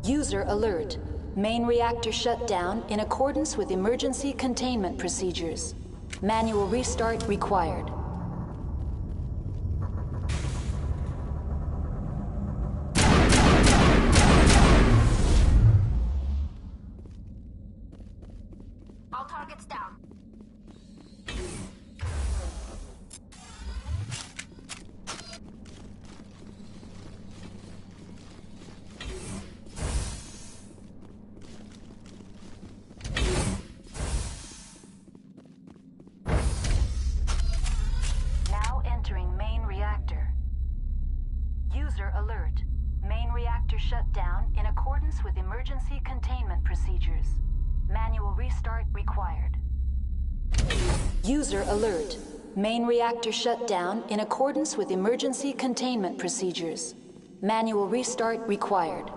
User alert. Main reactor shut down in accordance with emergency containment procedures. Manual restart required. All targets down. Now entering main reactor. User alert. Main reactor shut down in accordance with emergency containment procedures. Manual restart required. User alert. Main reactor shut down in accordance with emergency containment procedures. Manual restart required.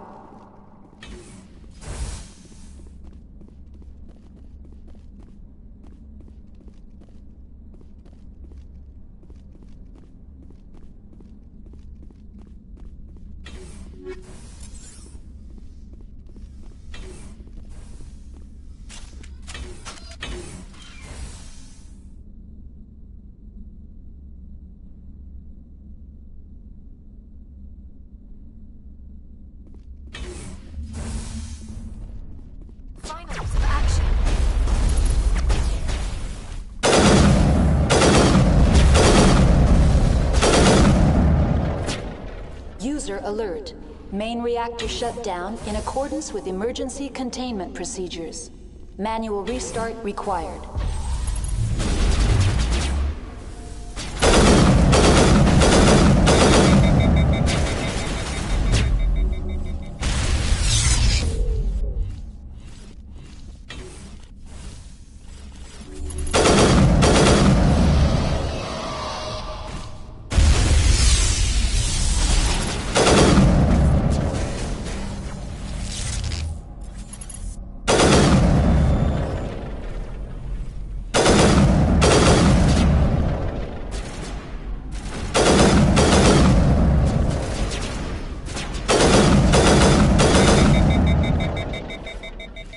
Finals of action. User alert. Main reactor shut down in accordance with emergency containment procedures. Manual restart required.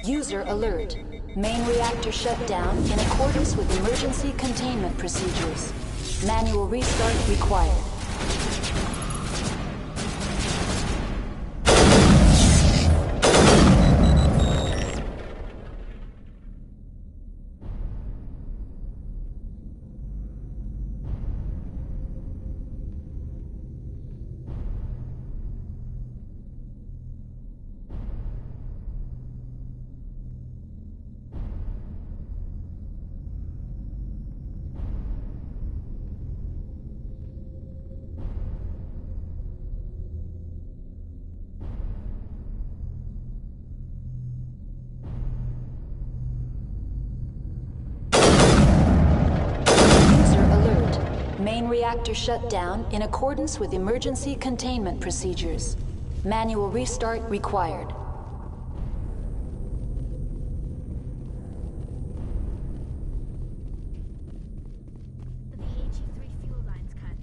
User alert. Main reactor shut down in accordance with emergency containment procedures. Manual restart required. Main reactor shut down in accordance with emergency containment procedures. Manual restart required. The AG3 fuel lines cut.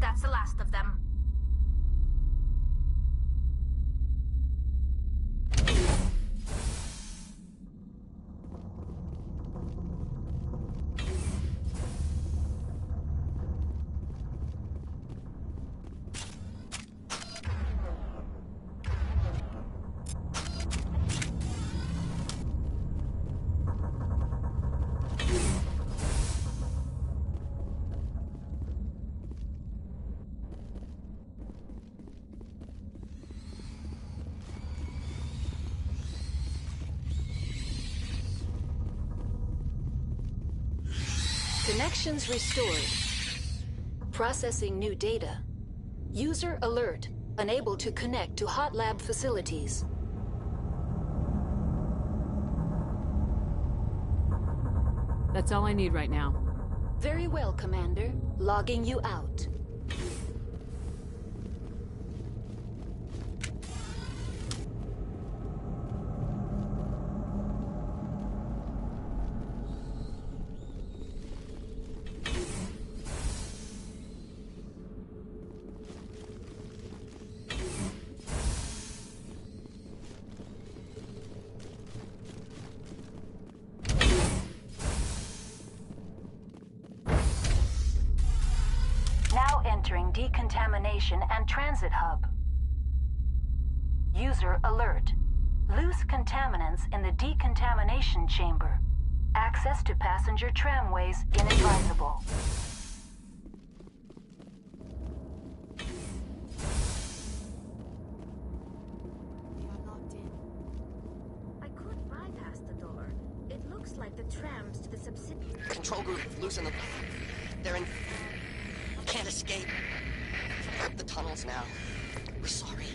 That's the last of them. Connections restored. Processing new data. User alert. Unable to connect to hot lab facilities. That's all I need right now. Very well, Commander. Logging you out. Now entering decontamination and transit hub. User alert. Loose contaminants in the decontamination chamber. Access to passenger tramways inadvisable. They are locked in. I could bypass the door. It looks like the trams to the subsidiary. Control group loosen the... They're in... Can't escape. The tunnels now. We're sorry.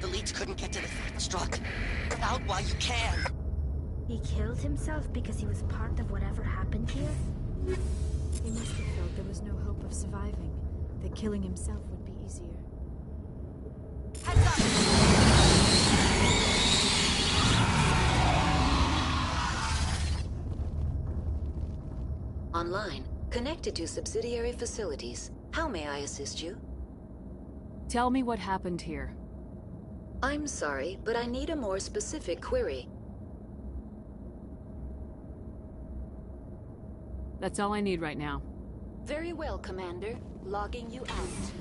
The leads couldn't get to the struck. Get out while you can. He killed himself because he was part of whatever happened here? He must have felt there was no hope of surviving, that killing himself would be easier. Heads up! Online. Connected to subsidiary facilities. How may I assist you? Tell me what happened here. I'm sorry, but I need a more specific query. That's all I need right now. Very well, Commander. Logging you out.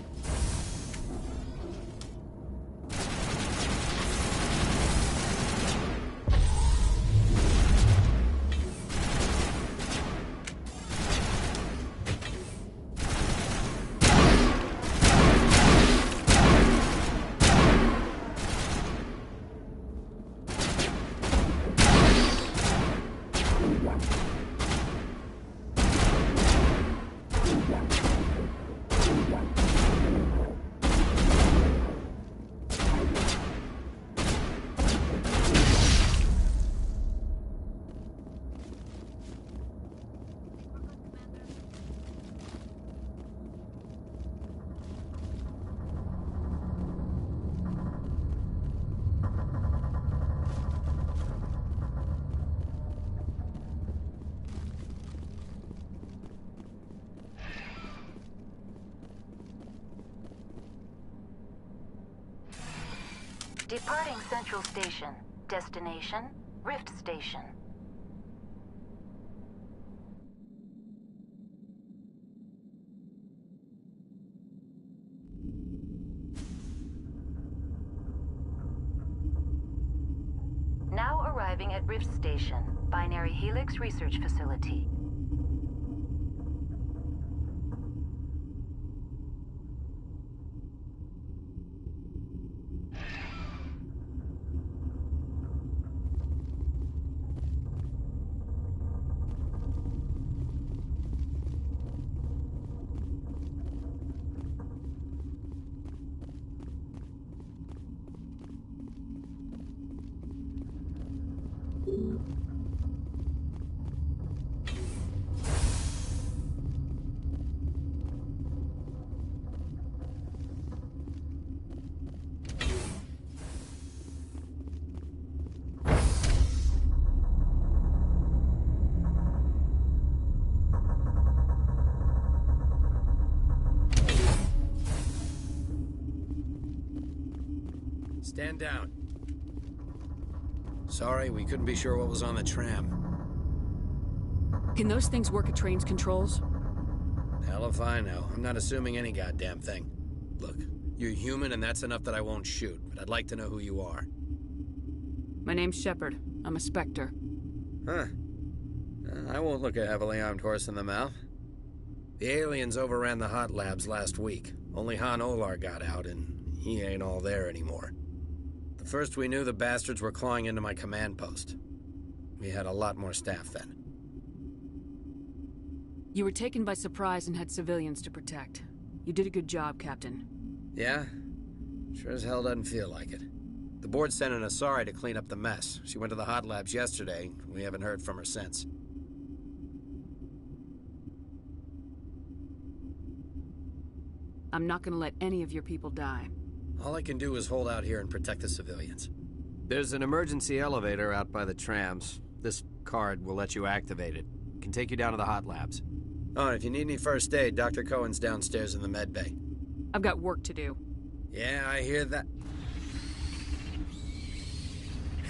Departing Central Station. Destination, Rift Station. Now arriving at Rift Station, Binary Helix Research Facility. Stand down. Sorry, we couldn't be sure what was on the tram. Can those things work at train's controls? Hell if I know. I'm not assuming any goddamn thing. Look, you're human and that's enough that I won't shoot, but I'd like to know who you are. My name's Shepard. I'm a Spectre. Huh. I won't look a heavily armed horse in the mouth. The aliens overran the hot labs last week. Only Han Olar got out, and he ain't all there anymore. The first we knew, the bastards were clawing into my command post. We had a lot more staff then. You were taken by surprise and had civilians to protect. You did a good job, Captain. Yeah? Sure as hell doesn't feel like it. The board sent an Asari to clean up the mess. She went to the hot labs yesterday. We haven't heard from her since. I'm not gonna let any of your people die. All I can do is hold out here and protect the civilians. There's an emergency elevator out by the trams. This card will let you activate it. It can take you down to the hot labs. Oh, and if you need any first aid, Dr. Cohen's downstairs in the med bay. I've got work to do. Yeah, I hear that.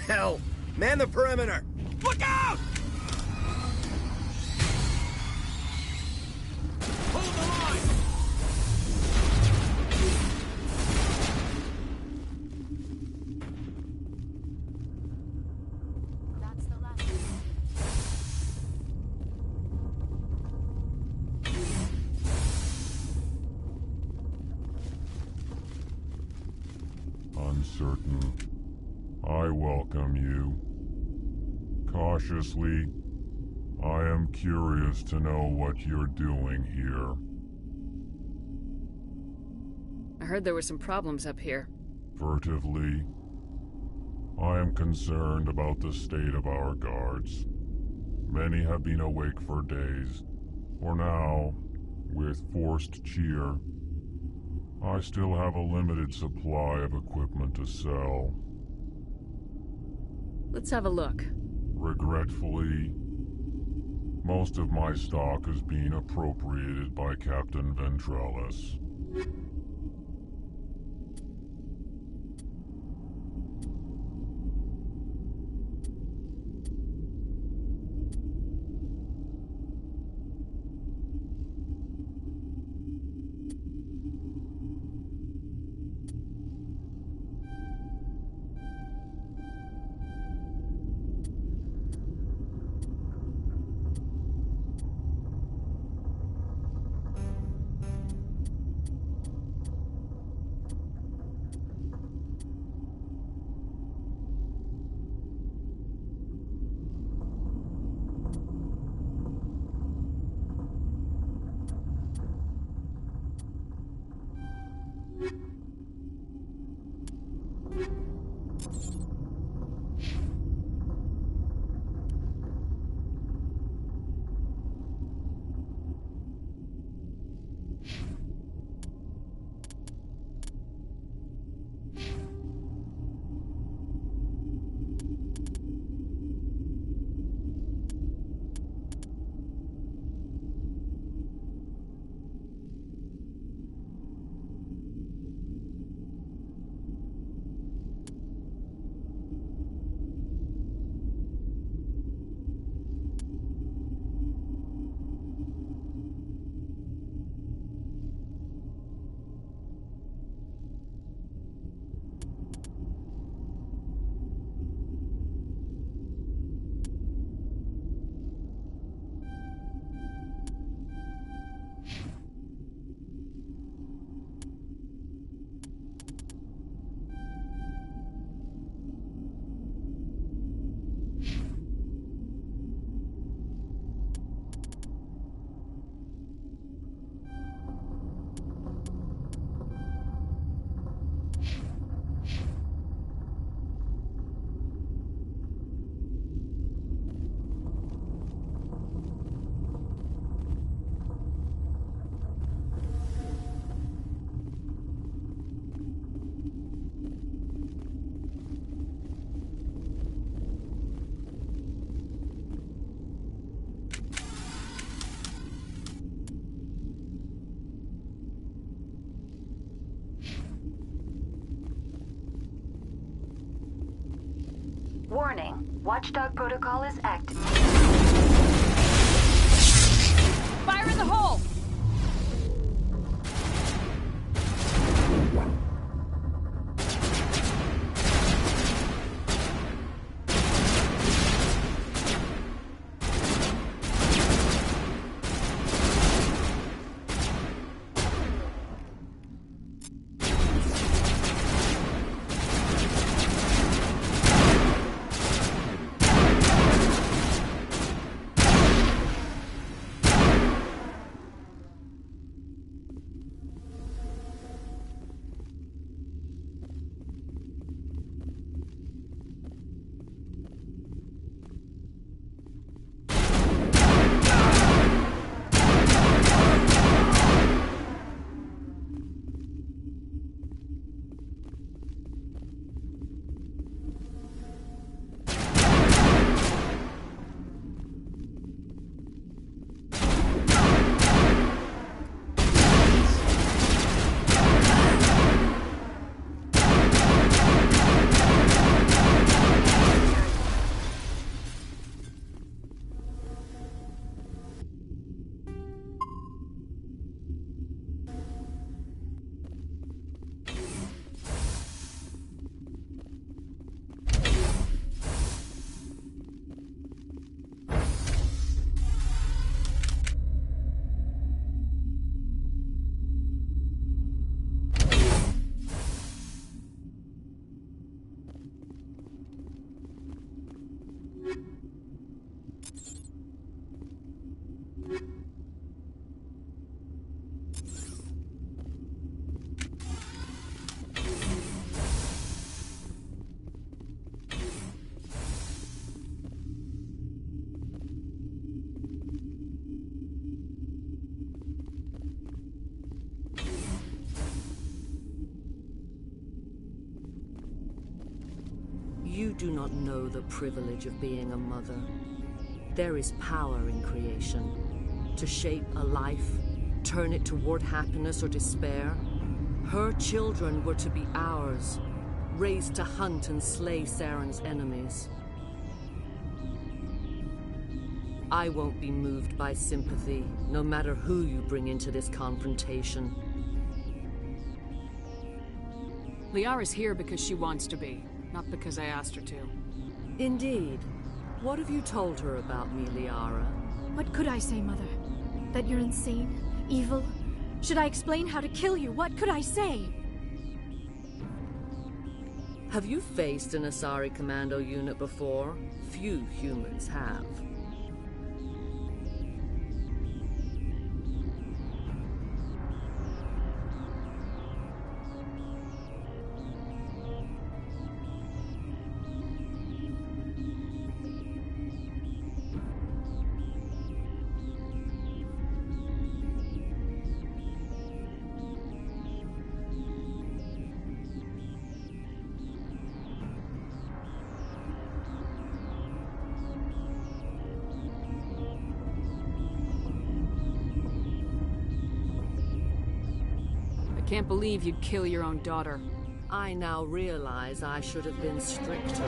Hell! Man the perimeter! Look out! Hold the line! That's the last. Uncertain. I welcome you. Cautiously, I am curious to know what you're doing here. I heard there were some problems up here. Furtively, I am concerned about the state of our guards. Many have been awake for days, for now, with forced cheer, I still have a limited supply of equipment to sell. Let's have a look. Regretfully, most of my stock is being appropriated by Captain Ventrellis. Warning, Watchdog Protocol is active. Fire in the hole! do not know the privilege of being a mother. There is power in creation. To shape a life, turn it toward happiness or despair. Her children were to be ours, raised to hunt and slay Saren's enemies. I won't be moved by sympathy, no matter who you bring into this confrontation. Liara's here because she wants to be, not because I asked her to. Indeed. What have you told her about me, Liara? What could I say, Mother? That you're insane? Evil? Should I explain how to kill you? What could I say? Have you faced an Asari commando unit before? Few humans have. Can't believe you'd kill your own daughter. I now realize I should have been stricter.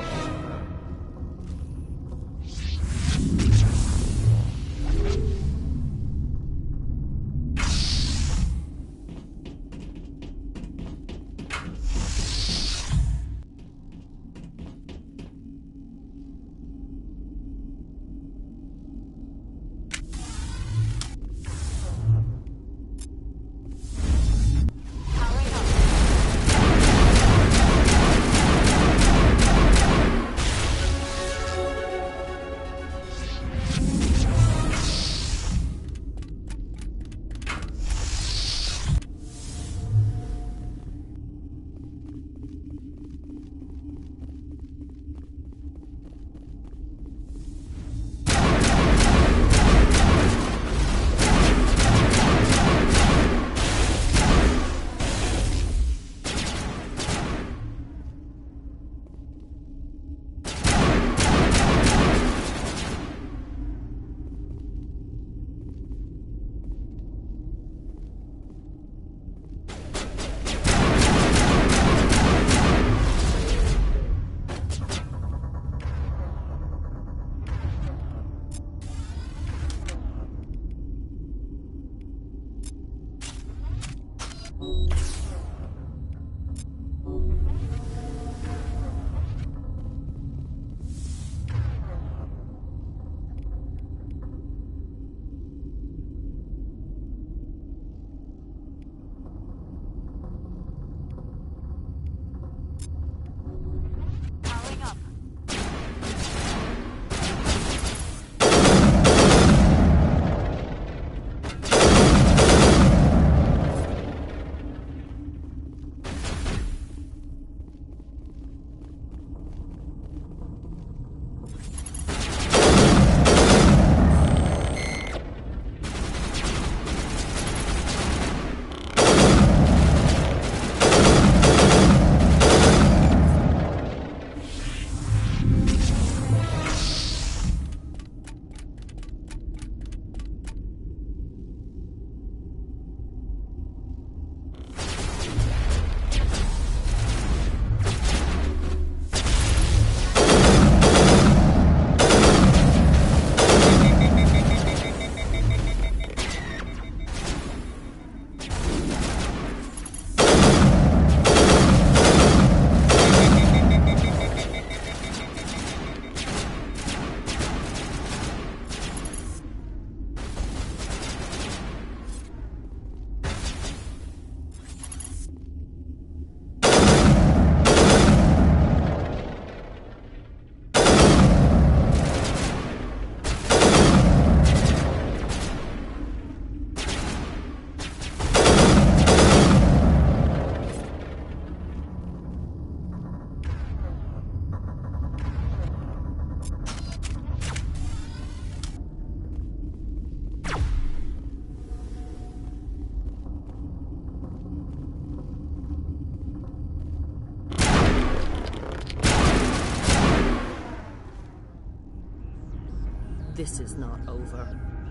This is not over.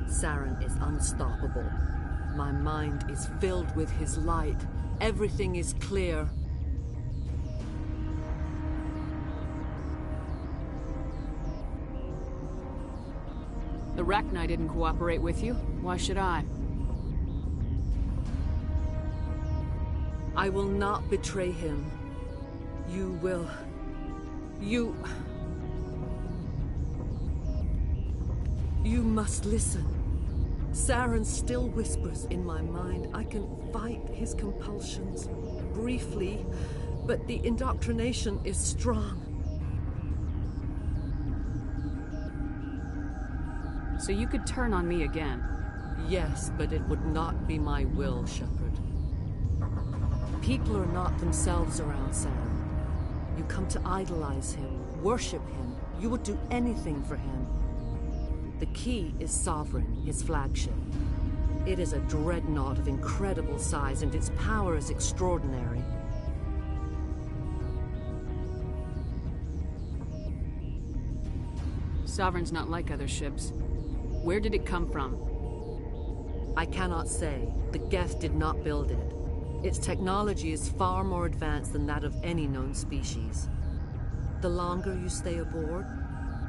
Saren is unstoppable. My mind is filled with his light. Everything is clear. The Rachni didn't cooperate with you. Why should I? I will not betray him. You will. You must listen. Saren still whispers in my mind. I can fight his compulsions briefly, but the indoctrination is strong. So you could turn on me again? Yes, but it would not be my will, Shepard. People are not themselves around Saren. You come to idolize him, worship him. You would do anything for him. The key is Sovereign, his flagship. It is a dreadnought of incredible size, and its power is extraordinary. Sovereign's not like other ships. Where did it come from? I cannot say. The Geth did not build it. Its technology is far more advanced than that of any known species. The longer you stay aboard,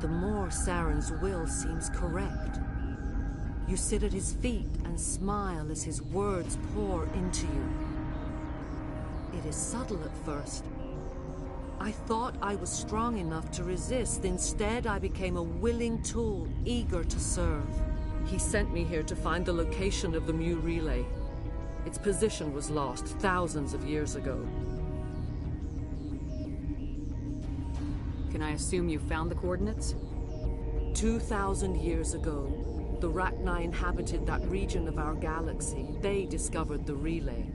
the more Saren's will seems correct. You sit at his feet and smile as his words pour into you. It is subtle at first. I thought I was strong enough to resist. Instead, I became a willing tool, eager to serve. He sent me here to find the location of the Mu relay. Its position was lost thousands of years ago. Can I assume you found the coordinates? 2,000 years ago, the Rachni inhabited that region of our galaxy. They discovered the relay.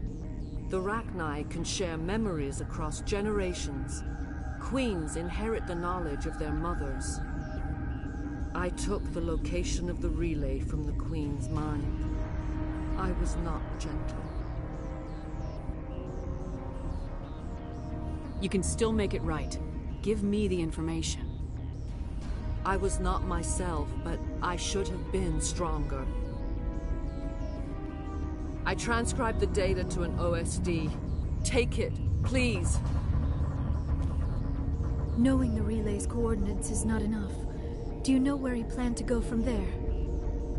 The Rachni can share memories across generations. Queens inherit the knowledge of their mothers. I took the location of the relay from the Queen's mind. I was not gentle. You can still make it right. Give me the information. I was not myself, but I should have been stronger. I transcribed the data to an OSD. Take it, please. Knowing the relay's coordinates is not enough. Do you know where he planned to go from there?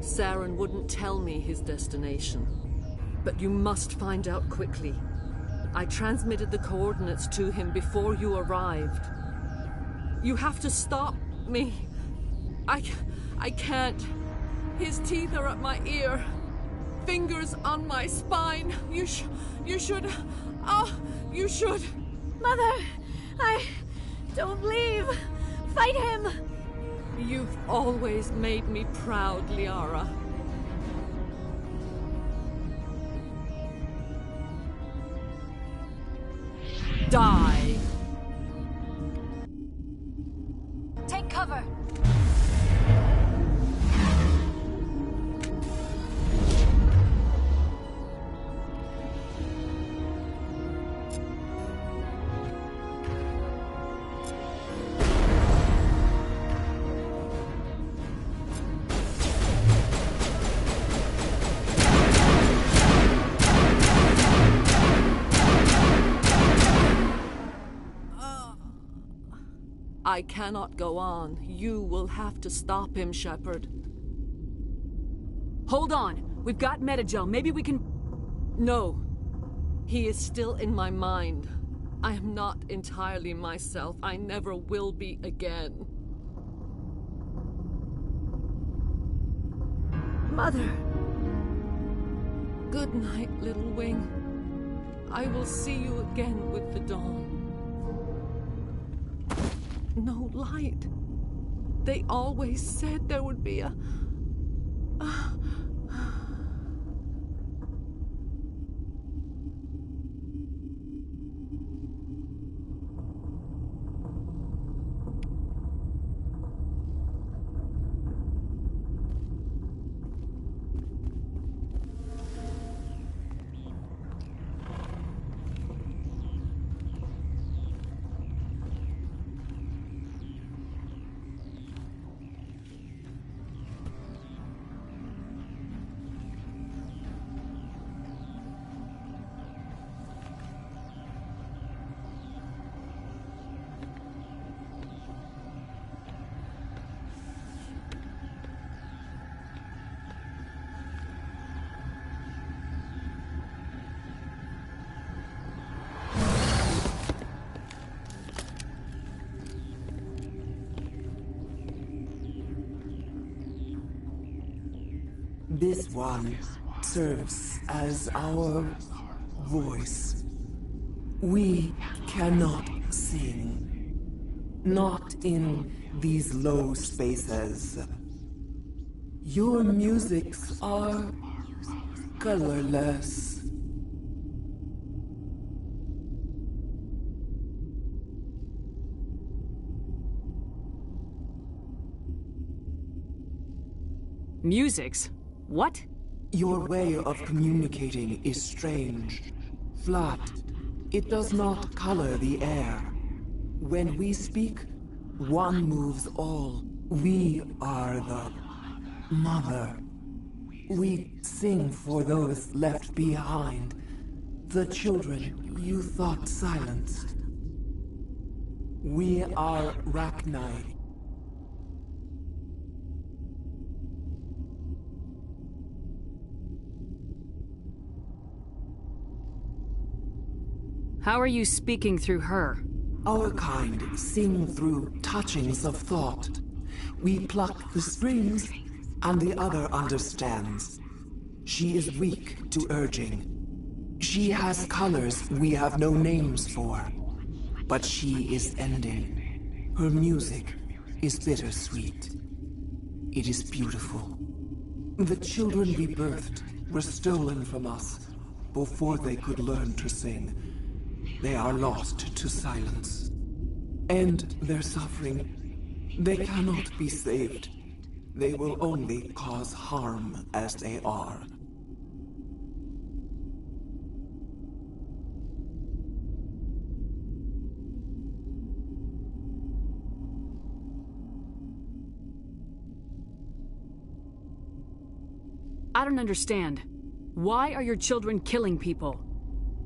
Saren wouldn't tell me his destination. But you must find out quickly. I transmitted the coordinates to him before you arrived. You have to stop me. I can't. His teeth are at my ear. Fingers on my spine. You should. Oh, you should. Mother! Don't leave! Fight him! You've always made me proud, Liara. Die! Take cover! I cannot go on. You will have to stop him, Shepard. Hold on! We've got Metagel. Maybe we can... No. He is still in my mind. I am not entirely myself. I never will be again. Mother! Good night, little wing. I will see you again with the dawn. No light. They always said there would be a... This one serves as our voice. We cannot sing. Not in these low spaces. Your musics are colorless. Musics? What? Your way of communicating is strange. Flat. It does not color the air. When we speak, one moves all. We are the mother. We sing for those left behind. The children you thought silenced. We are Rachni. How are you speaking through her? Our kind sing through touchings of thought. We pluck the strings, and the other understands. She is weak to urging. She has colors we have no names for. But she is ending. Her music is bittersweet. It is beautiful. The children we birthed were stolen from us before they could learn to sing. They are lost to silence. And their suffering, they cannot be saved. They will only cause harm as they are. I don't understand. Why are your children killing people?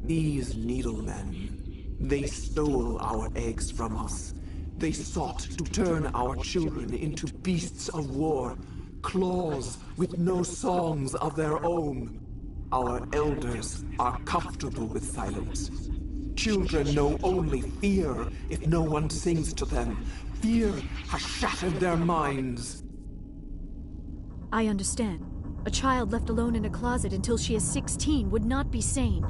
These needlemen, they stole our eggs from us. They sought to turn our children into beasts of war, claws with no songs of their own. Our elders are comfortable with silence. Children know only fear if no one sings to them. Fear has shattered their minds. I understand. A child left alone in a closet until she is 16 would not be sane.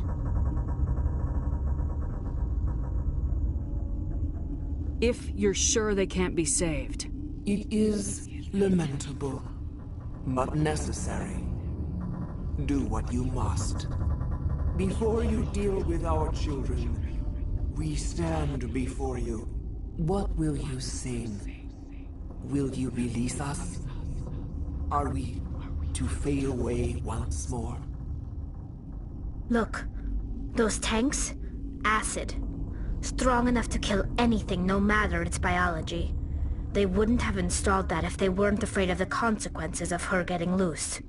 If you're sure they can't be saved. It is lamentable, but necessary. Do what you must. Before you deal with our children, we stand before you. What will you sing? Will you release us? Are we to fade away once more? Look, those tanks? Acid. Strong enough to kill anything, no matter its biology. They wouldn't have installed that if they weren't afraid of the consequences of her getting loose.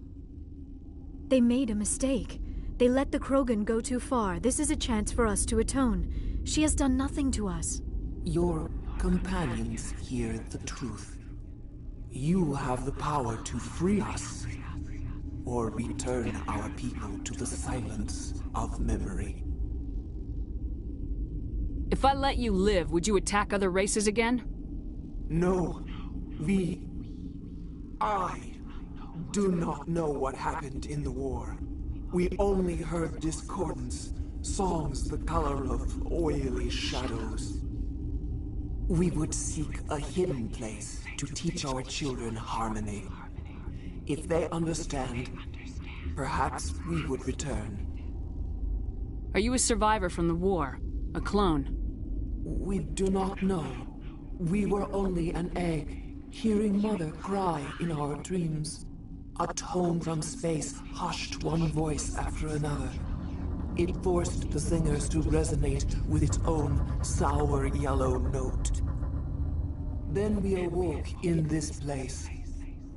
They made a mistake. They let the Krogan go too far. This is a chance for us to atone. She has done nothing to us. Your companions hear the truth. You have the power to free us, or return our people to the silence of memory. If I let you live, would you attack other races again? No. I do not know what happened in the war. We only heard discordance, songs the color of oily shadows. We would seek a hidden place to teach our children harmony. If they understand, perhaps we would return. Are you a survivor from the war? A clone? We do not know. We were only an egg, hearing Mother cry in our dreams. A tone from space hushed one voice after another. It forced the singers to resonate with its own sour yellow note. Then we awoke in this place,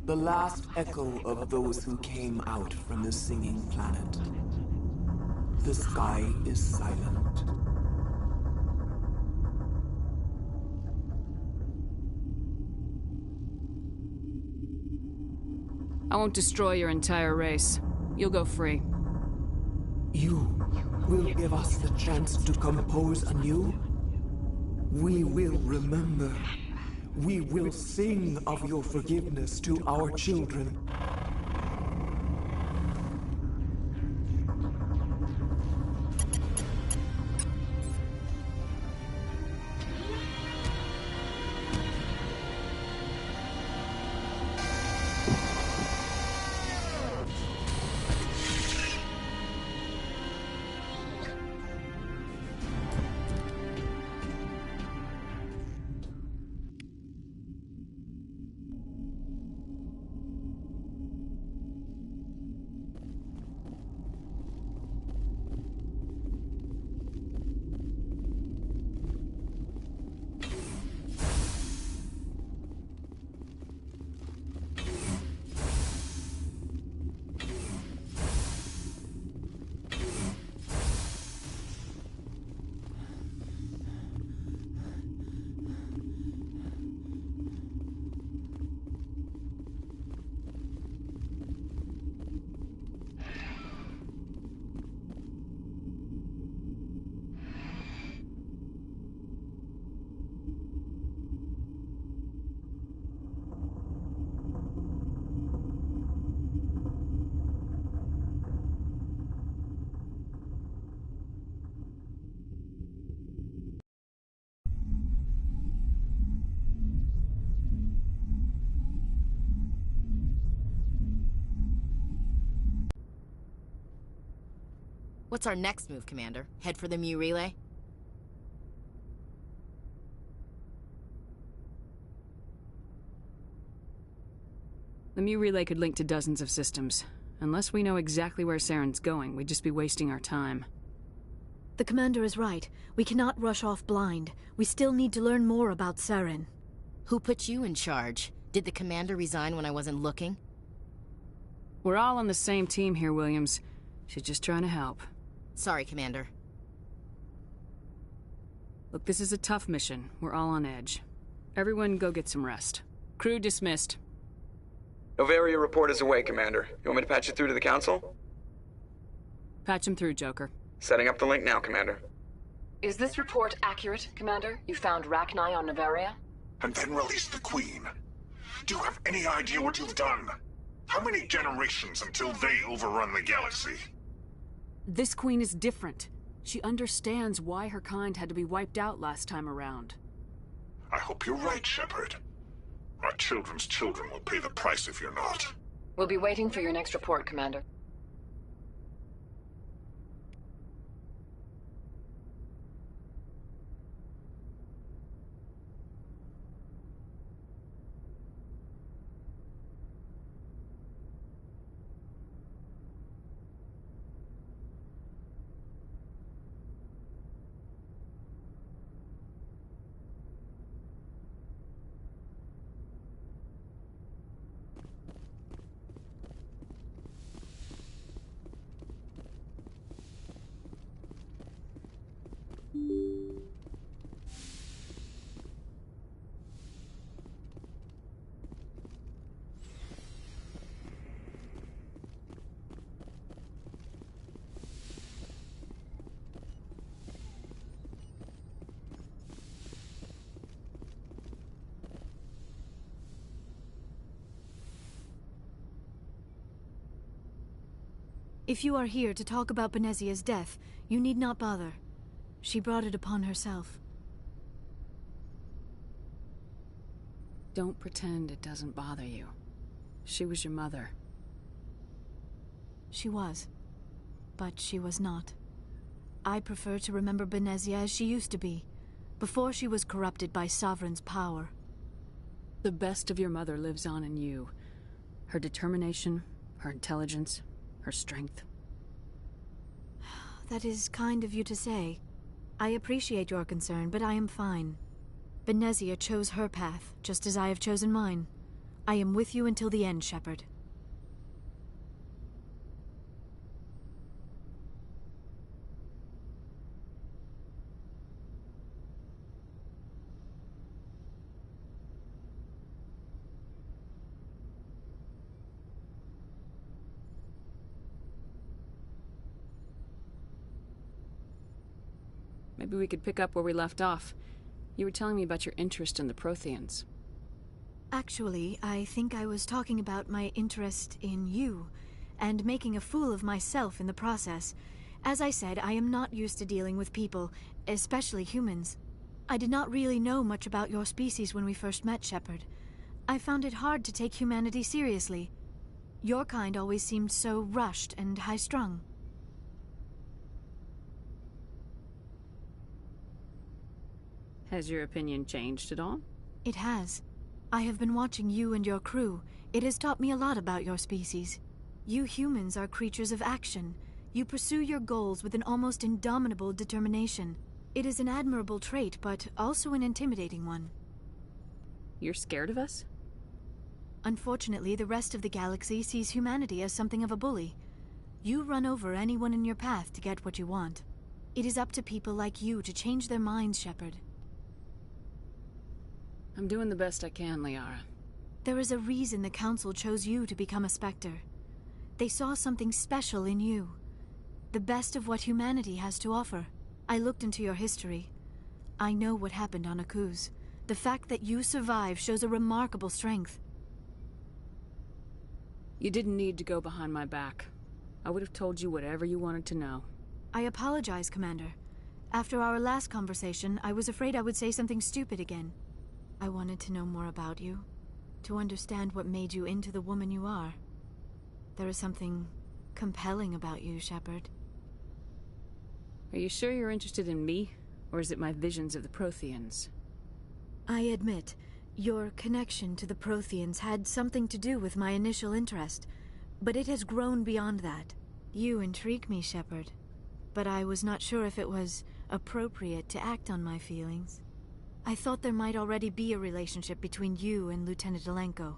the last echo of those who came out from the singing planet. The sky is silent. I won't destroy your entire race. You'll go free. You will give us the chance to compose anew? We will remember. We will sing of your forgiveness to our children. What's our next move, Commander? Head for the Mu relay? The Mu relay could link to dozens of systems. Unless we know exactly where Saren's going, we'd just be wasting our time. The commander is right. We cannot rush off blind. We still need to learn more about Saren. Who put you in charge? Did the commander resign when I wasn't looking? We're all on the same team here, Williams. She's just trying to help. Sorry, Commander. Look, this is a tough mission. We're all on edge. Everyone go get some rest. Crew dismissed. Novaria report is away, Commander. You want me to patch it through to the Council? Patch him through, Joker. Setting up the link now, Commander. Is this report accurate, Commander? You found Rachni on Novaria? And then released the Queen. Do you have any idea what you've done? How many generations until they overrun the galaxy? This Queen is different. She understands why her kind had to be wiped out last time around. I hope you're right, Shepard. Our children's children will pay the price if you're not. We'll be waiting for your next report, Commander. If you are here to talk about Benezia's death, you need not bother. She brought it upon herself. Don't pretend it doesn't bother you. She was your mother. She was. But she was not. I prefer to remember Benezia as she used to be, before she was corrupted by Sovereign's power. The best of your mother lives on in you. Her determination, her intelligence, her strength. That is kind of you to say. I appreciate your concern, but I am fine. Benezia chose her path, just as I have chosen mine. I am with you until the end, Shepard. Maybe we could pick up where we left off. You were telling me about your interest in the Protheans. Actually, I think I was talking about my interest in you, and making a fool of myself in the process. As I said, I am not used to dealing with people, especially humans. I did not really know much about your species when we first met, Shepard. I found it hard to take humanity seriously. Your kind always seemed so rushed and high-strung. Has your opinion changed at all? It has. I have been watching you and your crew. It has taught me a lot about your species. You humans are creatures of action. You pursue your goals with an almost indomitable determination. It is an admirable trait, but also an intimidating one. You're scared of us? Unfortunately, the rest of the galaxy sees humanity as something of a bully. You run over anyone in your path to get what you want. It is up to people like you to change their minds, Shepard. I'm doing the best I can, Liara. There is a reason the Council chose you to become a Spectre. They saw something special in you. The best of what humanity has to offer. I looked into your history. I know what happened on Akuz. The fact that you survived shows a remarkable strength. You didn't need to go behind my back. I would have told you whatever you wanted to know. I apologize, Commander. After our last conversation, I was afraid I would say something stupid again. I wanted to know more about you, to understand what made you into the woman you are. There is something compelling about you, Shepard. Are you sure you're interested in me? Or is it my visions of the Protheans? I admit, your connection to the Protheans had something to do with my initial interest, but it has grown beyond that. You intrigue me, Shepard, but I was not sure if it was appropriate to act on my feelings. I thought there might already be a relationship between you and Lieutenant Alenko.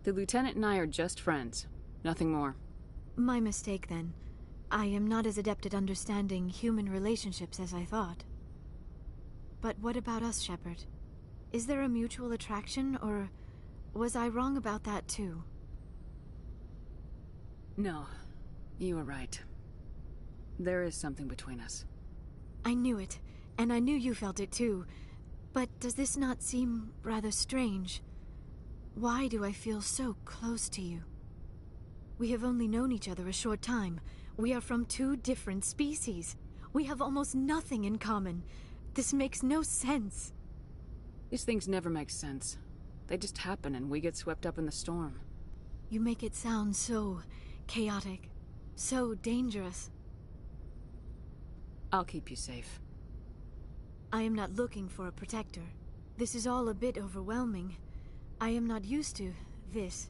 The Lieutenant and I are just friends. Nothing more. My mistake, then. I am not as adept at understanding human relationships as I thought. But what about us, Shepard? Is there a mutual attraction, or was I wrong about that too? No, you were right. There is something between us. I knew it, and I knew you felt it too. But does this not seem rather strange? Why do I feel so close to you? We have only known each other a short time. We are from two different species. We have almost nothing in common. This makes no sense. These things never make sense. They just happen and we get swept up in the storm. You make it sound so chaotic, so dangerous. I'll keep you safe. I am not looking for a protector. This is all a bit overwhelming. I am not used to this.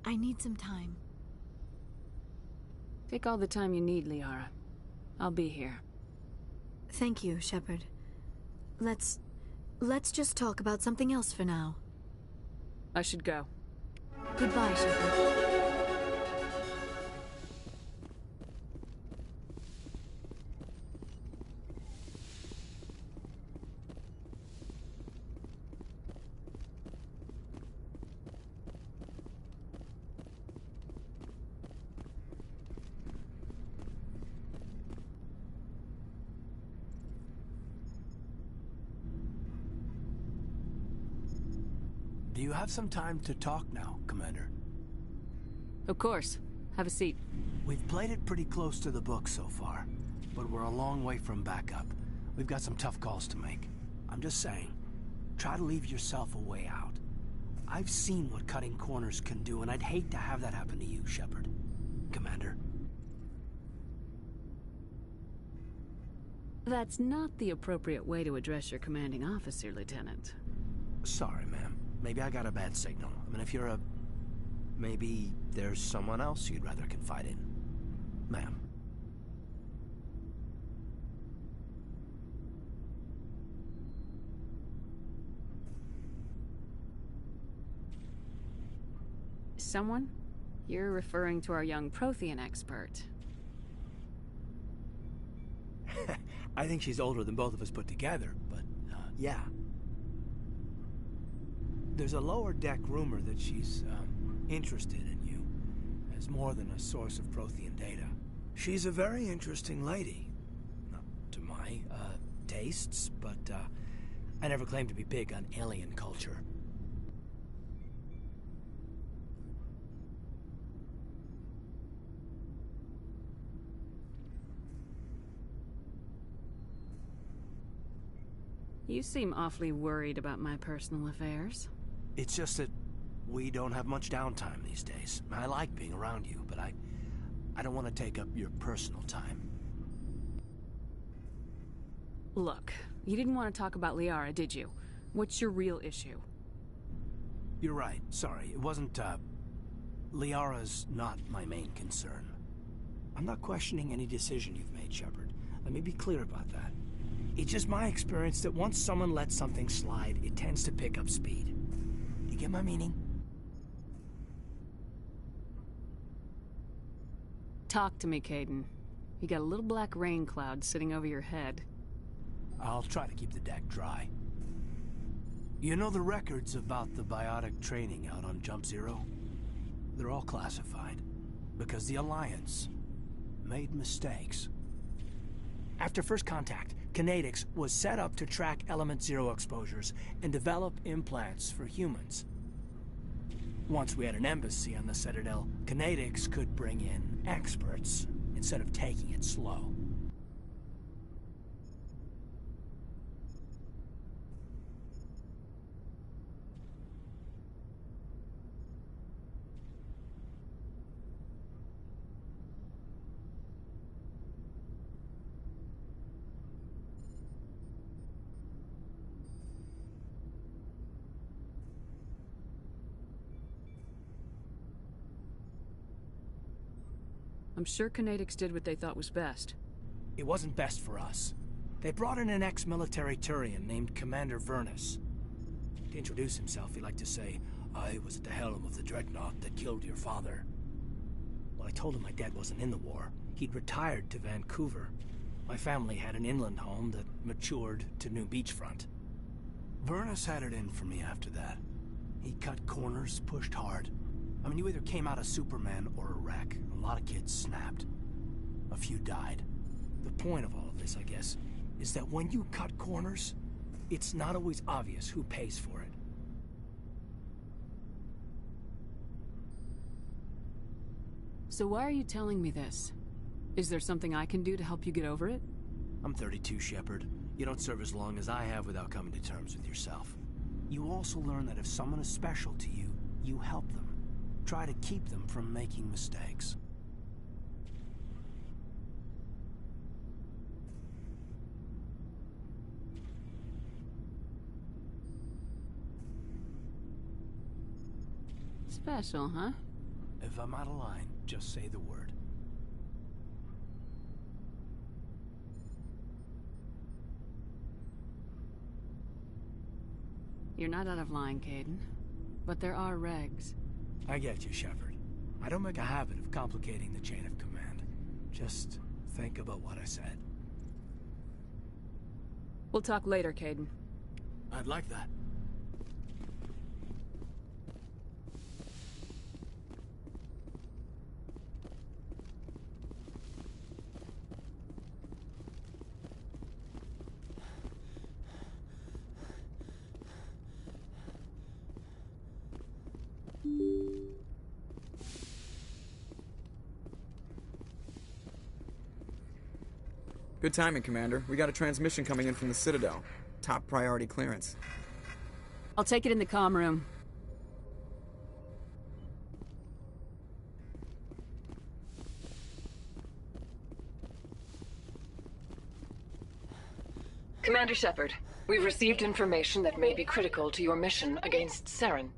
I need some time. Take all the time you need, Liara. I'll be here. Thank you, Shepard. Let's just talk about something else for now. I should go. Goodbye, Shepard. Do you have some time to talk now, Commander? Of course. Have a seat. We've played it pretty close to the book so far, but we're a long way from backup. We've got some tough calls to make. I'm just saying, try to leave yourself a way out. I've seen what cutting corners can do, and I'd hate to have that happen to you, Shepard. Commander. That's not the appropriate way to address your commanding officer, Lieutenant. Sorry, ma'am. Maybe I got a bad signal. I mean, if you're a... Maybe there's someone else you'd rather confide in. Ma'am. Someone? You're referring to our young Prothean expert. I think she's older than both of us put together, but, yeah. There's a lower deck rumor that she's, interested in you, as more than a source of Prothean data. She's a very interesting lady. Not to my, tastes, but, I never claimed to be big on alien culture. You seem awfully worried about my personal affairs. It's just that we don't have much downtime these days. I like being around you, but I don't want to take up your personal time. Look, you didn't want to talk about Liara, did you? What's your real issue? You're right. Sorry. It wasn't, Liara's not my main concern. I'm not questioning any decision you've made, Shepard. Let me be clear about that. It's just my experience that once someone lets something slide, it tends to pick up speed. You get my meaning? Talk to me, Kaidan. You got a little black rain cloud sitting over your head. I'll try to keep the deck dry. You know the records about the biotic training out on Jump Zero? They're all classified, because the Alliance made mistakes. After first contact, Kinetics was set up to track Element Zero exposures and develop implants for humans. Once we had an embassy on the Citadel, Kinetics could bring in experts instead of taking it slow. I'm sure Canadix did what they thought was best. It wasn't best for us. They brought in an ex-military Turian named Commander Vernus. To introduce himself, he liked to say, "I was at the helm of the dreadnought that killed your father." Well, I told him my dad wasn't in the war. He'd retired to Vancouver. My family had an inland home that matured to New Beachfront. Vernus had it in for me after that. He cut corners, pushed hard. I mean, you either came out a Superman or a wreck. A lot of kids snapped. A few died. The point of all of this, I guess, is that when you cut corners, it's not always obvious who pays for it. So why are you telling me this? Is there something I can do to help you get over it? I'm 32, Shepard. You don't serve as long as I have without coming to terms with yourself. You also learn that if someone is special to you, you help them. Try to keep them from making mistakes. Special, huh? If I'm out of line, just say the word. You're not out of line, Kaidan. But there are regs. I get you, Shepard. I don't make a habit of complicating the chain of command. Just think about what I said. We'll talk later, Kaidan. I'd like that. Good timing, Commander. We got a transmission coming in from the Citadel. Top priority clearance. I'll take it in the comm room. Commander Shepard, we've received information that may be critical to your mission against Saren.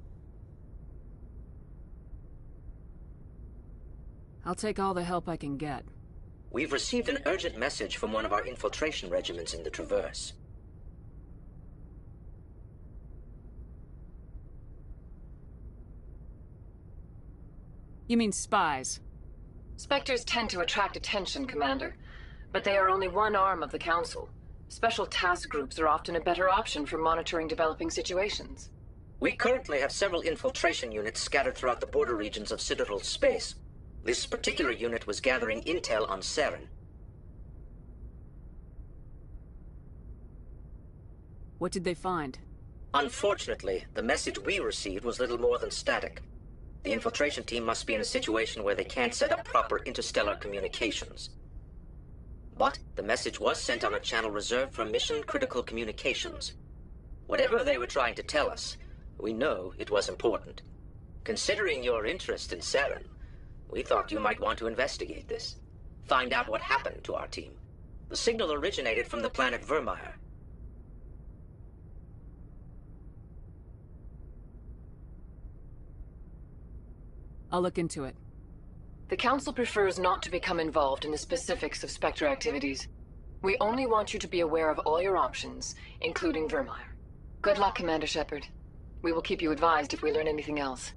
I'll take all the help I can get. We've received an urgent message from one of our infiltration regiments in the Traverse. You mean spies? Spectres tend to attract attention, Commander, but they are only one arm of the Council. Special task groups are often a better option for monitoring developing situations. We currently have several infiltration units scattered throughout the border regions of Citadel space. This particular unit was gathering intel on Saren. What did they find? Unfortunately, the message we received was little more than static. The infiltration team must be in a situation where they can't set up proper interstellar communications. But the message was sent on a channel reserved for mission-critical communications. Whatever they were trying to tell us, we know it was important. Considering your interest in Saren, we thought you might want to investigate this. Find out what happened to our team. The signal originated from the planet Virmire. I'll look into it. The Council prefers not to become involved in the specifics of Spectre activities. We only want you to be aware of all your options, including Virmire. Good luck, Commander Shepard. We will keep you advised if we learn anything else.